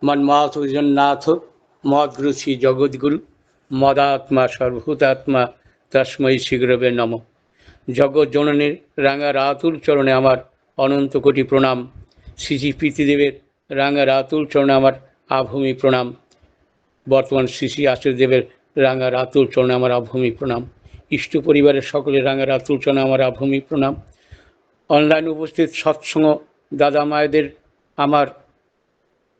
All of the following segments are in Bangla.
মন্মাথ জন্নাথ মদ্গুরু শ্রী জগদ্গুরু মদাত্মা সর্বভূতাত্মা তস্মৈ শীঘ্রবে নম। জগৎ জননীর রাঙা রাতুল চরণে আমার অনন্ত কোটি প্রণাম। শ্রী প্রীতিদেবের রাঙা রাতুল চরণে আমার আভূমি প্রণাম। বর্তমান শ্রী আচার্যদেবের রাঙা রাতুল চরণে আমার আভূমি প্রণাম। ইষ্ট পরিবারের সকলের রাঙা রাতুল চরণে আমার আভূমি প্রণাম। অনলাইন উপস্থিত সৎসঙ্গ দাদা মায়েদের আমার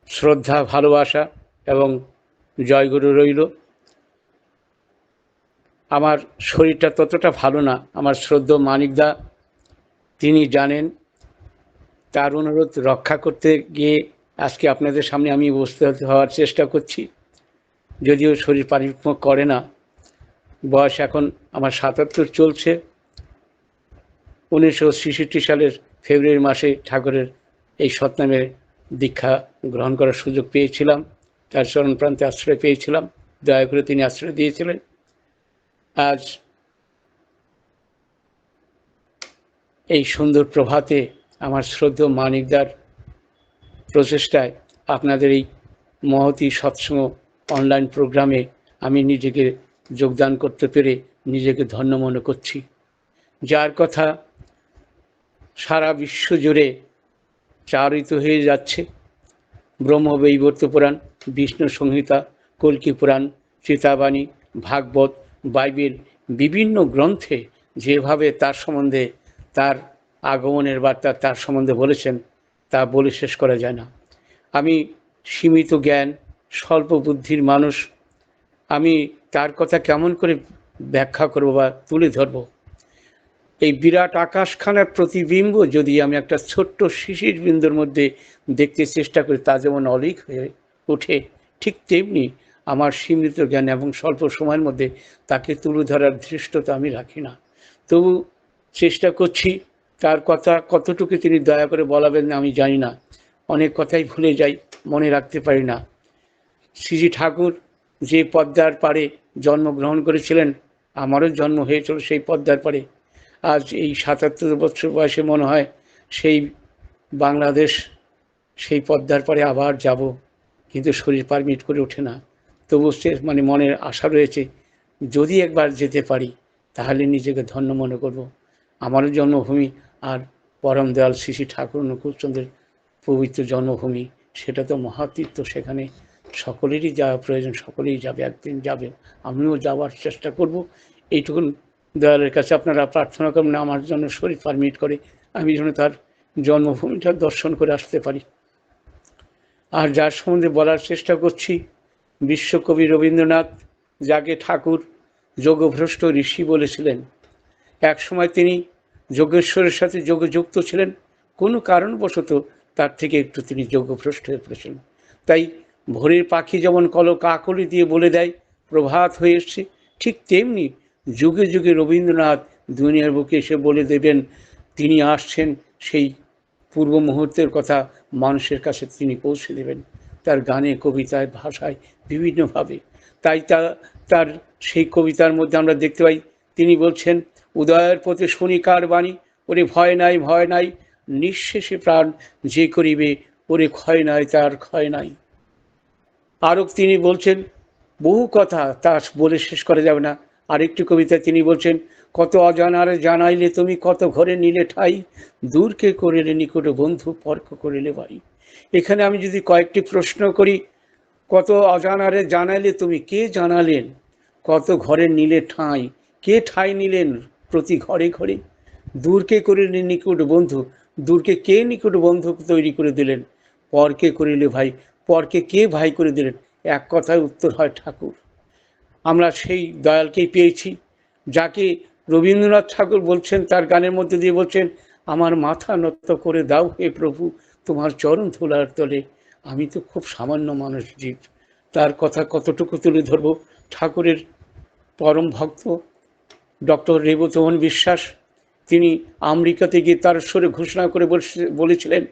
শ্রদ্ধা, ভালোবাসা এবং জয়গুরু রইল। আমার শরীরটা ততটা ভালো না, আমার শ্রদ্ধেয় মানিকদা তিনি জানেন। তার অনুরোধ রক্ষা করতে গিয়ে আজকে আপনাদের সামনে আমি উপস্থিত হওয়ার চেষ্টা করছি, যদিও শরীর পারিশ্রম করে না। বয়স এখন আমার ৭৭ চলছে। 1966 সালের ফেব্রুয়ারি মাসে ঠাকুরের এই সৎনামের দীক্ষা গ্রহণ করার সুযোগ পেয়েছিলাম। তার চরণ প্রান্তে আশ্রয় পেয়েছিলাম, দয়া করে তিনি আশ্রয় দিয়েছিলেন। আজ এই সুন্দর প্রভাতে আমার শ্রদ্ধেয় মানিকদার প্রচেষ্টায় আপনাদের এই মহতী সৎসঙ্গ অনলাইন প্রোগ্রামে আমি নিজেকে যোগদান করতে পেরে নিজেকে ধন্য মনে করছি। যার কথা সারা বিশ্ব জুড়ে চারিত হয়ে যাচ্ছে, ব্রহ্মবৈবর্ত পুরাণ, বিষ্ণু সংহিতা, কল্কি পুরাণ, চিতাবাণী, ভাগবত, বাইবেল, বিভিন্ন গ্রন্থে যেভাবে তার সম্বন্ধে, তার আগমনের বার্তা তার সম্বন্ধে বলেছেন, তা বলে শেষ করা যায় না। আমি সীমিত জ্ঞান, স্বল্প বুদ্ধির মানুষ, আমি তার কথা কেমন করে ব্যাখ্যা করব বা তুলে ধরব? এই বিরাট আকাশখানার প্রতিবিম্ব যদি আমি একটা ছোট্ট শিশির বিন্দুর মধ্যে দেখতে চেষ্টা করি, তা যেমন অলিক হয়ে ওঠে, ঠিক তেমনি আমার সীমিত জ্ঞান এবং স্বল্প সময়ের মধ্যে তাকে তুলে ধরার ধৃষ্টতা আমি রাখি না। তবু চেষ্টা করছি। তার কথা কতটুকু তিনি দয়া করে বলাবেন আমি জানি না। অনেক কথাই ভুলে যাই, মনে রাখতে পারি না। শ্রী ঠাকুর যে পদ্মার পাড়ে জন্মগ্রহণ করেছিলেন, আমারও জন্ম হয়েছিল সেই পদ্মার পাড়ে। আজ এই ৭৭ বছর বয়সে মনে হয় সেই বাংলাদেশ, সেই পদ্মার পাড়ে আবার যাব, কিন্তু শরীর পারমিট করে ওঠে না। তবু সে মনের আশা রয়েছে, যদি একবার যেতে পারি তাহলে নিজেকে ধন্য মনে করব। আমারও জন্মভূমি, আর পরম দয়াল শ্রী ঠাকুর অনুকূলচন্দ্রের পবিত্র জন্মভূমি, সেটা তো মহাতীর্থ। সেখানে সকলেরই যাওয়া প্রয়োজন, সকলেই যাবে, একদিন যাবে, আমিও যাওয়ার চেষ্টা করব। এইটুকুন দয়ালের কাছে আপনারা প্রার্থনা করবেন আমার জন্য শরীর পারমিট করে আমি যেন তার জন্মভূমিটা দর্শন করে আসতে পারি। আর যার সম্বন্ধে বলার চেষ্টা করছি, বিশ্বকবি রবীন্দ্রনাথ, যাকে ঠাকুর যোগভ্রষ্ট ঋষি বলেছিলেন। এক সময় তিনি যোগেশ্বরের সাথে যোগে যুক্ত ছিলেন, কোনো কারণবশত তার থেকে একটু তিনি যোগভ্রষ্ট হয়ে পড়েছিলেন। তাই ভোরের পাখি যেমন কাকলি দিয়ে বলে দেয় প্রভাত হয়ে এসছে, ঠিক তেমনি যুগে যুগে রবীন্দ্রনাথ দুনিয়ার বুকে এসে বলে দেবেন তিনি আসছেন। সেই পূর্ব মুহূর্তের কথা মানুষের কাছে তিনি পৌঁছে দেবেন তার গানে, কবিতায়, ভাষায়, বিভিন্নভাবে। তাই তার সেই কবিতার মধ্যে আমরা দেখতে পাই, তিনি বলছেন, উদয়ের পথে শুনি কার বাণী, ওরে ভয় নাই, ভয় নাই, নিঃশেষে প্রাণ যে করিবে, ওরে ক্ষয় নাই, তার ক্ষয় নাই। আরও তিনি বলছেন বহু কথা, তা বলে শেষ করা যাবে না। আরেকটি কবিতায় তিনি বলছেন, কত অজানারে জানাইলে তুমি, কত ঘরে নিলে ঠাই, দূরকে করিলে নিকট বন্ধু, পরক করিলে ভাই। এখানে আমি যদি কয়েকটি প্রশ্ন করি, কত অজানারে জানাইলে তুমি, কে জানালেন? কত ঘরে নিলে ঠাঁই, কে ঠাঁই নিলেন প্রতি ঘরে ঘরে? দূরকে করিলে নিকট বন্ধু, দূরকে কে নিকট বন্ধু তৈরি করে দিলেন? পরকে করিলে ভাই, পরকে কে ভাই করে দিলেন? এক কথায় উত্তর হয় ঠাকুর। আমরা সেই দয়ালকেই পেয়েছি, যাকে রবীন্দ্রনাথ ঠাকুর বলছেন, তার গানের মধ্যে দিয়ে বলছেন, আমার মাথা নত করে দাও হে প্রভু, তোমার চরণ ধুলার তলে, আমি তো খুব সামান্য মানুষ জীব। তার কথা কতটুকু তুলে ধরব? ঠাকুরের পরম ভক্ত ডক্টর রেবতমোহন বিশ্বাস, তিনি আমেরিকাতে গিয়ে তার স্বরে ঘোষণা করে বলেছিলেন,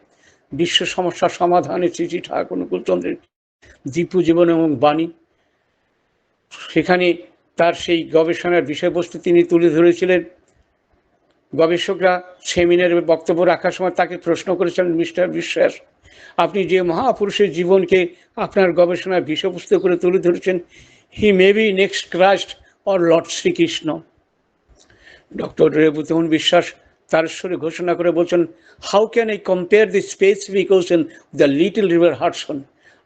বিশ্ব সমস্যার সমাধানে শ্রী ঠাকুর অনুকূলচন্দ্রের দীপ্ত জীবন এবং বাণী। সেখানে তার সেই গবেষণার বিষয়বস্তু তিনি তুলে ধরেছিলেন, গবেষকরা সেমিনারে বক্তব্য রাখার সময় তাকে প্রশ্ন করেছিলেন, মিস্টার বিশ্বাস, আপনি যে মহাপুরুষের জীবনকে আপনার গবেষণার বিষয়বস্তু করে তুলে ধরেছেন, he may be next Christ or Lord Shrikrishna. Doctor Rebatmohan Biswas তারস্বরে ঘোষণা করে বলছেন, how can I compare the Pacific ocean the little river Hudson.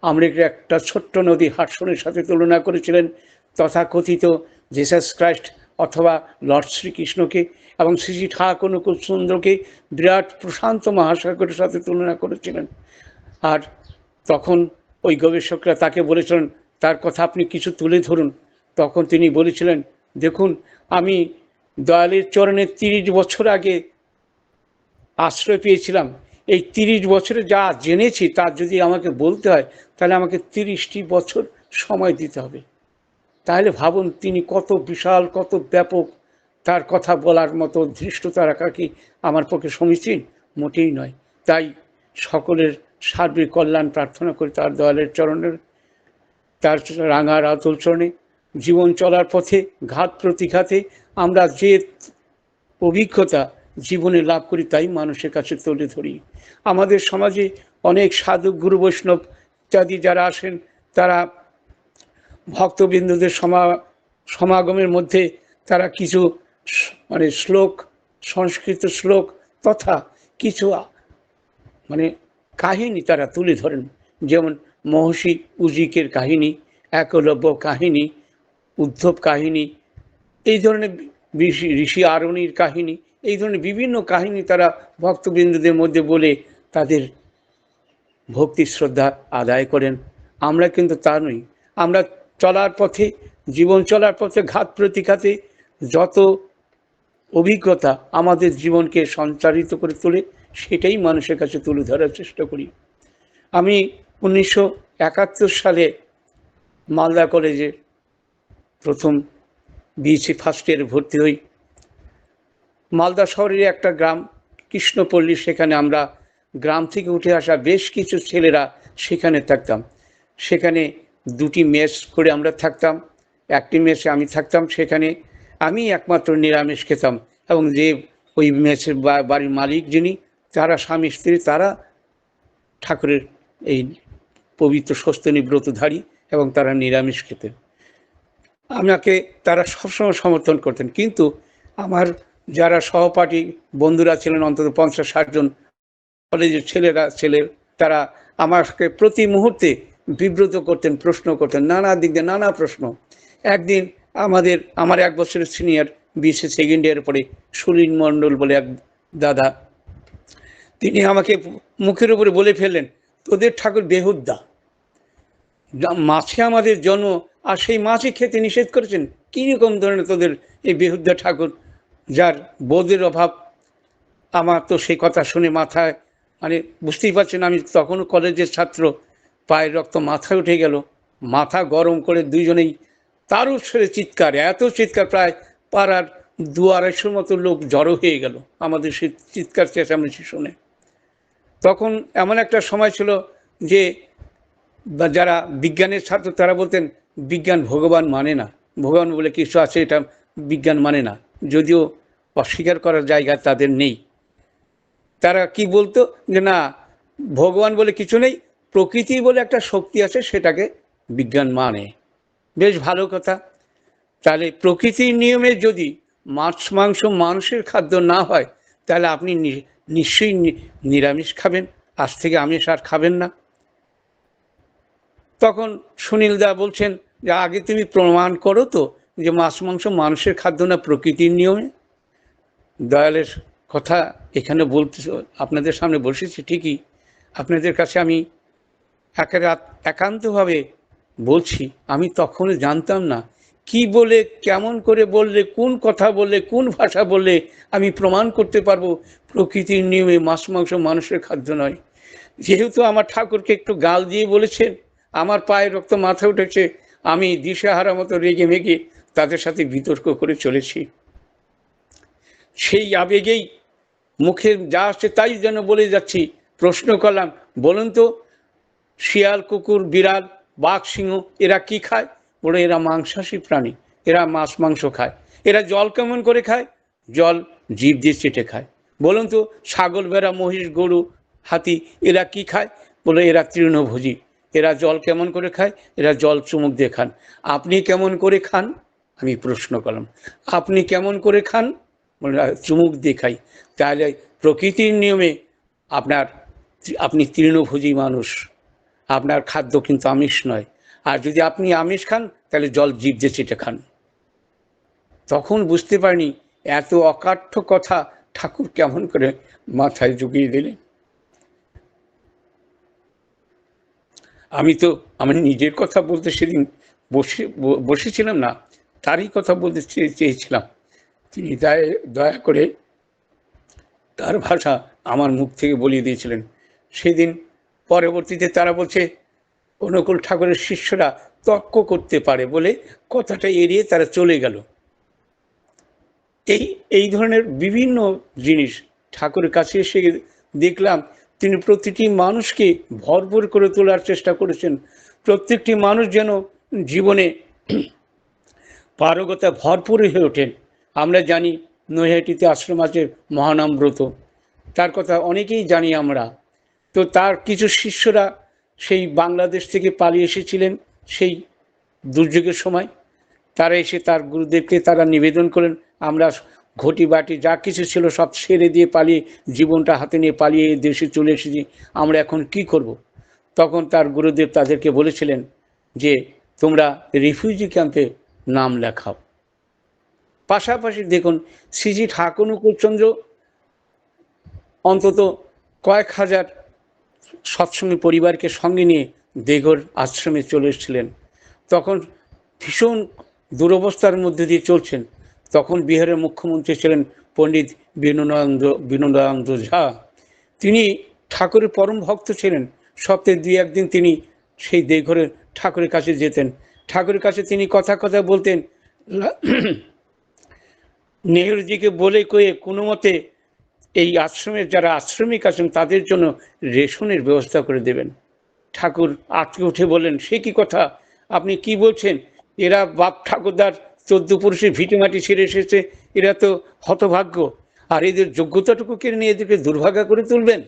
আমরা একটা ছোট্ট নদী হাডসনের সাথে তুলনা করেছিলেন তথাকথিত জিসাস ক্রাইস্ট অথবা লর্ড শ্রীকৃষ্ণকে, এবং শ্রী শ্রী ঠাকুর অনুকূল চন্দ্রকে বিরাট প্রশান্ত মহাসাগরের সাথে তুলনা করেছিলেন। আর তখন ওই গবেষকরা তাকে বলেছিলেন, তার কথা আপনি কিছু তুলে ধরুন। তখন তিনি বলেছিলেন, দেখুন, আমি দয়ালের চরণে 30 বছর আগে আশ্রয় পেয়েছিলাম। এই 30 বছরে যা জেনেছি তা যদি আমাকে বলতে হয়, তাহলে আমাকে 30টি বছর সময় দিতে হবে। তাহলে ভাবুন তিনি কত বিশাল, কত ব্যাপক। তার কথা বলার মতো ধৃষ্টতা রাখা কি আমার পক্ষে সমীচীন? মোটেই নয়। তাই সকলের সার্বিক কল্যাণ প্রার্থনা করি তার দয়ালের চরণের, তার রাঙা আতুল চরণে। জীবন চলার পথে ঘাত প্রতিঘাতে আমরা যে অভিজ্ঞতা জীবনে লাভ করি তাই মানুষের কাছে তুলে ধরি। আমাদের সমাজে অনেক সাধু, গুরু, বৈষ্ণব ইত্যাদি যারা আসেন, তারা ভক্তবিন্দুদের সমাগমের মধ্যে তারা কিছু শ্লোক, সংস্কৃত শ্লোক তথা কিছু কাহিনী তারা তুলে ধরেন। যেমন মহর্ষি উজিকের কাহিনী, একলব্য কাহিনী, উদ্ধব কাহিনী, এই ধরনের ঋষি আরণির কাহিনী, এই ধরনের বিভিন্ন কাহিনী তারা ভক্তবিন্দুদের মধ্যে বলে তাদের ভক্তি শ্রদ্ধা আদায় করেন। আমরা কিন্তু তা নই। আমরা চলার পথে, জীবন চলার পথে ঘাত প্রতিঘাতে যত অভিজ্ঞতা আমাদের জীবনকে সঞ্চারিত করে তোলে, সেটাই মানুষের কাছে তুলে ধরার চেষ্টা করি। আমি 1971 সালে মালদা কলেজে প্রথম বিএসসি ফার্স্ট ইয়ারে ভর্তি হই। মালদা শহরের একটা গ্রাম কৃষ্ণপল্লী, সেখানে আমরা গ্রাম থেকে উঠে আসা বেশ কিছু ছেলেরা সেখানে থাকতাম। সেখানে 2টি মেস করে আমরা থাকতাম। একটি মেসে আমি থাকতাম, সেখানে আমি একমাত্র নিরামিষ খেতাম, এবং যে ওই মেসের বাড়ির মালিক যিনি, তারা স্বামী স্ত্রী, তারা ঠাকুরের এই পবিত্র স্বস্তিনী ব্রতধারী, এবং তারা নিরামিষ খেতেন। আমাকে তারা সবসময় সমর্থন করতেন। কিন্তু আমার যারা সহপাঠী বন্ধুরা ছিলেন, অন্তত 50-60 জন কলেজের ছেলে, তারা আমাকে প্রতি মুহূর্তে বিব্রত করতেন, প্রশ্ন করতেন, নানা দিক দিয়ে নানা প্রশ্ন। একদিন আমার 1 বছরের সিনিয়র, বিএসসি সেকেন্ড ইয়ারে পড়ে সুনীল মণ্ডল বলে এক দাদা, তিনি আমাকে মুখের উপরে বলে ফেললেন, তোদের ঠাকুর বেহুদ্দা, মাছে আমাদের জন্ম, আর সেই মাছই খেতে নিষেধ করেছেন। কীরকম ধরনের তোদের এই বেহুদ্দা ঠাকুর, যার বোধের অভাব। আমার তো সেই কথা শুনে মাথায় বুঝতেই পারছেন, আমি তখনও কলেজের ছাত্র, পায়ের রক্ত মাথায় উঠে গেল। মাথা গরম করে দুইজনেই তার উৎসরে চিৎকার, এত চিৎকার, প্রায় পাড়ার 200-250 মতো লোক জড়ো হয়ে গেল আমাদের সেই চিৎকার চেঁচামেচি শুনে। তখন এমন একটা সময় ছিল যে যারা বিজ্ঞানের ছাত্র তারা বলতেন, বিজ্ঞান ভগবান মানে না, ভগবান বলে কিছু আছে এটা বিজ্ঞান মানে না, যদিও অস্বীকার করার জায়গা তাদের নেই। তারা কি বলতো, যে না, ভগবান বলে কিছু নেই, প্রকৃতি বলে একটা শক্তি আছে, সেটাকে বিজ্ঞান মানে। বেশ ভালো কথা। তাহলে প্রকৃতির নিয়মে যদি মাছ মাংস মানুষের খাদ্য না হয়, তাহলে আপনি নিশ্চয়ই নিরামিষ খাবেন, আজ থেকে আমিষ আর খাবেন না। তখন সুনীলদা বলছেন যে আগে তুমি প্রমাণ করো তো যে মাছ মাংস মানুষের খাদ্য না, প্রকৃতির নিয়মে। দয়ালের কথা এখানে বলতে আপনাদের সামনে বসেছি ঠিকই, আপনাদের কাছে আমি একান্তভাবে বলছি, আমি তখনও জানতাম না কি বলে, কেমন করে বললে, কোন কথা বললে, কোন ভাষা বললে আমি প্রমাণ করতে পারবো প্রকৃতির নিয়মে মাছ মাংস মানুষের খাদ্য নয়। যেহেতু আমার ঠাকুরকে একটু গাল দিয়ে বলেছেন, আমার পায়ের রক্ত মাথা উঠেছে, আমি দিশেহারা মতো রেগে মেগে তাদের সাথে বিতর্ক করে চলেছি। সেই আবেগেই মুখে যা আসছে তাই যেন বলে যাচ্ছি। প্রশ্ন করলাম, বলুন তো, শিয়াল, কুকুর, বিড়াল, বাঘ, সিংহ এরা কি খায়? বলে এরা মাংসাশী প্রাণী, এরা মাছ মাংস খায়। এরা জল কেমন করে খায়? জল জিভ দিয়ে চেটে খায়। বলুন তো, ছাগল, ভেড়া, মহিষ, গরু, হাতি এরা কি খায়? বলে এরা তৃণভোজী। এরা জল কেমন করে খায়? এরা জল চুমুক দিয়ে খান। আপনি কেমন করে খান? আমি প্রশ্ন করলাম, আপনি কেমন করে খান? বলে চুমুক দিয়ে খাই। তাহলে প্রকৃতির নিয়মে আপনার আপনি তৃণভোজী মানুষ, আপনার খাদ্য কিন্তু আমিষ নয়। আর যদি আপনি আমিষ খান তাহলে জল জিভ দিয়ে চেটে খান। তখন বুঝতে পারিনি এত অকাঠ্য কথা ঠাকুর কেমন করে মাথায় জুগিয়ে দিলেন। আমি তো আমার নিজের কথা বলতে সেদিন বসেছিলাম না, তারই কথা বলতে চেয়েছিলাম। তিনি দয়া করে তার ভাষা আমার মুখ থেকে বলিয়ে দিয়েছিলেন। সেদিন পরবর্তীতে তারা বলছে অনুকূল ঠাকুরের শিষ্যরা তর্ক করতে পারে বলে কথাটা এড়িয়ে তারা চলে গেল। এই ধরনের বিভিন্ন জিনিস ঠাকুরের কাছে এসে দেখলাম তিনি প্রতিটি মানুষকে ভরপুর করে তোলার চেষ্টা করেছেন। প্রত্যেকটি মানুষ যেন জীবনে পারগতা ভরপুর হয়ে ওঠেন। আমরা জানি নৈহাটিতে আশ্রম আছে মহানাম ব্রত, তার কথা অনেকেই জানি আমরা। তো তার কিছু শিষ্যরা সেই বাংলাদেশ থেকে পালিয়ে এসেছিলেন সেই দুর্যোগের সময়। তারা এসে তার গুরুদেবকে তারা নিবেদন করলেন, আমরা ঘটি বাটি যা কিছু ছিল সব ছেড়ে দিয়ে পালিয়ে, জীবনটা হাতে নিয়ে পালিয়ে দেশে চলে এসেছি, আমরা এখন কি করব? তখন তার গুরুদেব তাদেরকে বলেছিলেন যে তোমরা রিফিউজি ক্যাম্পে নাম লেখাও। পাশাপাশি দেখুন শ্রী ঠাকুর অনুকূলচন্দ্র অন্তত কয়েক হাজার সৎসঙ্গী পরিবারকে সঙ্গে নিয়ে দেগর আশ্রমে চলে এসেছিলেন। তখন ভীষণ দুরবস্থার মধ্যে দিয়ে চলছেন। তখন বিহারের মুখ্যমন্ত্রী ছিলেন পণ্ডিত বিনোদানন্দ ঝা। তিনি ঠাকুরের পরম ভক্ত ছিলেন। সপ্তাহে 2-1 দিন তিনি সেই দেগরের ঠাকুরের কাছে যেতেন। ঠাকুরের কাছে তিনি কথা বলতেন, নেহরুজিকে বলে কয়ে কোনো মতে এই আশ্রমের যারা আশ্রমিক আছেন তাদের জন্য রেশনের ব্যবস্থা করে দেবেন। ঠাকুর আটকে উঠে বললেন, সে কি কথা, আপনি কি বলছেন? এরা বাপ ঠাকুরদার 14 পুরুষের ভিটেমাটি ছেড়ে এসেছে, এরা তো হতভাগ্য, আর এদের যোগ্যতাটুকু কেড়ে নিয়ে এদেরকে দুর্ভাগা করে তুলবেন?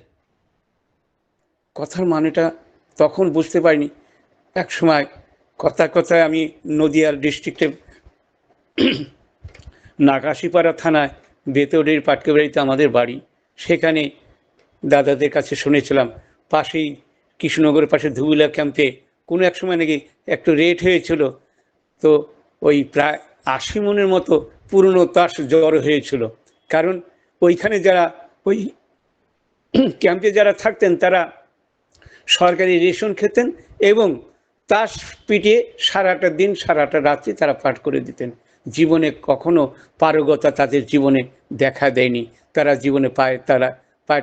কথার মানেটা তখন বুঝতে পারিনি। এক সময় কথায় আমি নদিয়ার ডিস্ট্রিক্টে নাগাশিপাড়া থানায় বেতরের পাটকেবাড়িতে আমাদের বাড়ি। সেখানে দাদাদের কাছে শুনেছিলাম পাশেই কৃষ্ণনগরের পাশে ধুবুলা ক্যাম্পে কোনো এক সময় নাকি একটু রেট হয়েছিল। তো ওই প্রায় 80 মনের মতো পুরনো তাস জড়ো হয়েছিল। কারণ ওইখানে যারা ওই ক্যাম্পে যারা থাকতেন তারা সরকারি রেশন খেতেন এবং তাস পিটিয়ে সারাটা দিন সারাটা রাত্রি তারা পাঠ করে দিতেন। জীবনে কখনো পারগতা তাদের জীবনে দেখা দেয়নি। তারা জীবনে পায়ের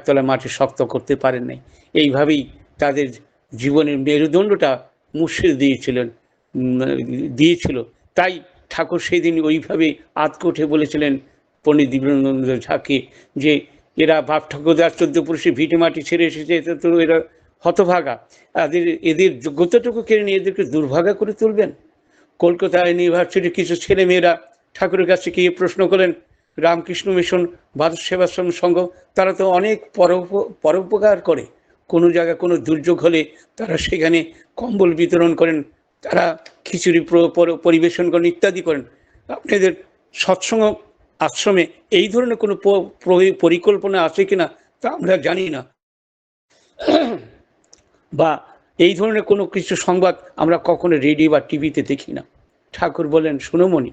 তলায় মাটি শক্ত করতে পারেন নাই। এইভাবেই তাদের জীবনের মেরুদণ্ডটা মুষড়ে দিয়েছিল। তাই ঠাকুর সেই দিন ওইভাবে আতকে উঠে বলেছিলেন পণ্ডিত দিব্যানন্দ ঝাকে যে এরা বাপ ঠাকুরদার 14 পুরুষের ভিটে মাটি ছেড়ে এসেছে, তো এরা হতভাগা, এদের যোগ্যতাটুকু কেড়ে নিয়ে এদেরকে দুর্ভাগা করে তুলবেন। কলকাতা ইউনিভার্সিটির কিছু ছেলেমেয়েরা ঠাকুরের কাছে গিয়ে প্রশ্ন করলেন, রামকৃষ্ণ মিশন, ভারত সেবাশ্রম সংঘ, তারা তো অনেক পরোপকার করে। কোনো জায়গায় কোনো দুর্যোগ হলে তারা সেখানে কম্বল বিতরণ করেন, তারা খিচুড়ি পরিবেশন করেন, ইত্যাদি করেন। আপনাদের সৎসঙ্গ আশ্রমে এই ধরনের কোনো পরিকল্পনা আছে কিনা তা আমরা জানি না, বা এই ধরনের কোনো কিছু সংবাদ আমরা কখনো রেডিও বা টিভিতে দেখি না। ঠাকুর বলেন, শুনোমণি,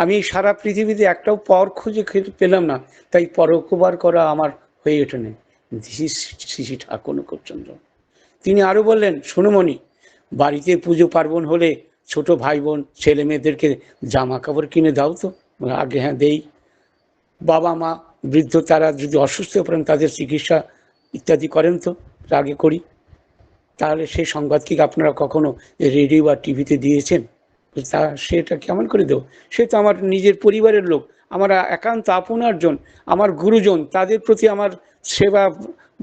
আমি সারা পৃথিবীতে একটাও পর খুঁজে পেলাম না, তাই পরোপকার করা আমার হয়ে ওঠে না। শ্রী ঠাকুর অনুকূলচন্দ্র তিনি আরো বললেন, শুনোমণি, বাড়িতে পুজো পার্বণ হলে ছোট ভাই বোন ছেলে মেয়েদেরকে জামা কাপড় কিনে দাও তো? আগে হ্যাঁ দেই। বাবা মা বৃদ্ধ তারা যদি অসুস্থ পড়েন তাদের চিকিৎসা ইত্যাদি করেন তো? আগে করি। তাহলে সেই সংবাদ কি আপনারা কখনো রেডিও বা টিভিতে দিয়েছেন? তা সেটা কেমন করে দেবো? সে তো আমার নিজের পরিবারের লোক, আমার একান্ত আপনারজন, আমার গুরুজন, তাদের প্রতি আমার সেবা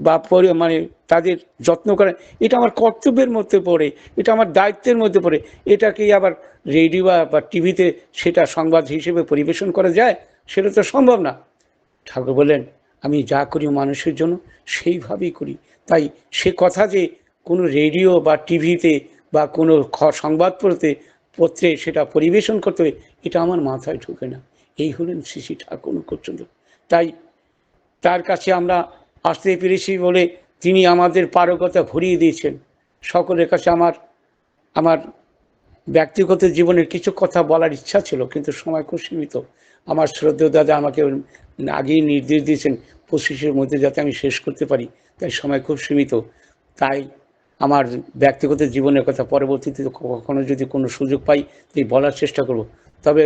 বা মানে তাদের যত্ন করা, এটা আমার কর্তব্যের মধ্যে পড়ে, এটা আমার দায়িত্বের মধ্যে পড়ে। এটাকেই আবার রেডিও বা টিভিতে সেটা সংবাদ হিসেবে পরিবেশন করা যায়? সেটা তো সম্ভব না। ঠাকুর বললেন, আমি যা করি মানুষের জন্য সেইভাবেই করি। তাই সে কথা যে কোনো রেডিও বা টিভিতে বা কোনো সংবাদপত্রে সেটা পরিবেশন করতে হবে, এটা আমার মাথায় ঢোকে না। এই হলেন শ্রী শ্রী ঠাকুর অনুকূলচন্দ্র। তাই তার কাছে আমরা আসতে পেরেছি বলে তিনি আমাদের পারকতা ভরিয়ে দিয়েছেন। সকলের কাছে আমার আমার ব্যক্তিগত জীবনের কিছু কথা বলার ইচ্ছা ছিল, কিন্তু সময় খুব সীমিত। আমার শ্রদ্ধেয় দাদা আমাকে আগেই নির্দেশ দিয়েছেন 25-এর মধ্যে যাতে আমি শেষ করতে পারি, তাই সময় খুব সীমিত। তাই আমার ব্যক্তিগত জীবনের কথা পরবর্তীতে কখনো যদি কোনো সুযোগ পাই তাই বলার চেষ্টা করব। তবে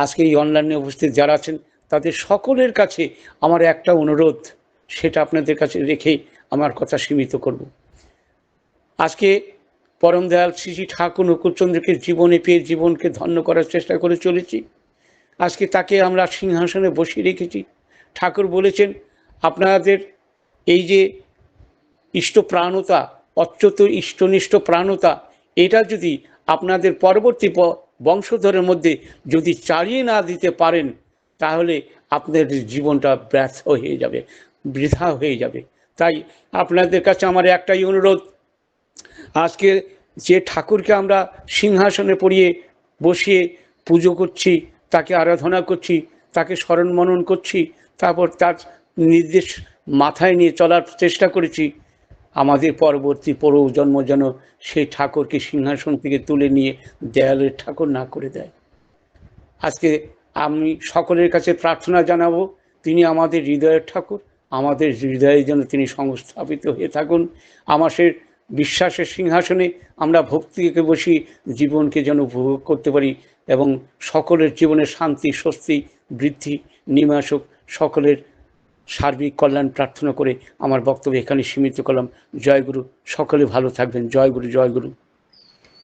আজকে এই অনলাইনে উপস্থিত যারা আছেন তাদের সকলের কাছে আমার একটা অনুরোধ, সেটা আপনাদের কাছে রেখেই আমার কথা সীমিত করব। আজকে পরম দয়াল শ্রী শ্রী ঠাকুর অনুকূলচন্দ্রকে জীবনে পেয়ে জীবনকে ধন্য করার চেষ্টা করে চলেছি। আজকে তাকে আমরা সিংহাসনে বসিয়ে রেখেছি। ঠাকুর বলেছেন, আপনাদের এই যে ইষ্টপ্রাণতা, অচ্যুত ইষ্টনিষ্ঠ প্রাণতা, এটা যদি আপনাদের পরবর্তী বংশধরের মধ্যে যদি চালিয়ে না দিতে পারেন, তাহলে আপনাদের জীবনটা ব্যর্থ হয়ে যাবে, বৃথা হয়ে যাবে। তাই আপনাদের কাছে আমার একটাই অনুরোধ, আজকে যে ঠাকুরকে আমরা সিংহাসনে বসিয়ে পুজো করছি, তাকে আরাধনা করছি, তাকে স্মরণ মনন করছি, তারপর তার নির্দেশ মাথায় নিয়ে চলার চেষ্টা করেছি, আমাদের পরবর্তী প্রজন্ম যেন সেই ঠাকুরকে সিংহাসন থেকে তুলে নিয়ে দেয়ালের ঠাকুর না করে দেয়। আজকে আমি সকলের কাছে প্রার্থনা জানাবো, তিনি আমাদের হৃদয়ের ঠাকুর, আমাদের হৃদয়ে যেন তিনি সংস্থাপিত হয়ে থাকুন। আমাদের বিশ্বাসের সিংহাসনে আমরা ভক্তিকে বসি জীবনকে যেন উপভোগ করতে পারি, এবং সকলের জীবনে শান্তি স্বস্তি বৃদ্ধি নেমে আসুক। সকলের সার্বিক কল্যাণ প্রার্থনা করে আমার বক্তব্য এখানে সীমিত করলাম। জয় গুরু। সকলে ভালো থাকবেন। জয় গুরু, জয় গুরু।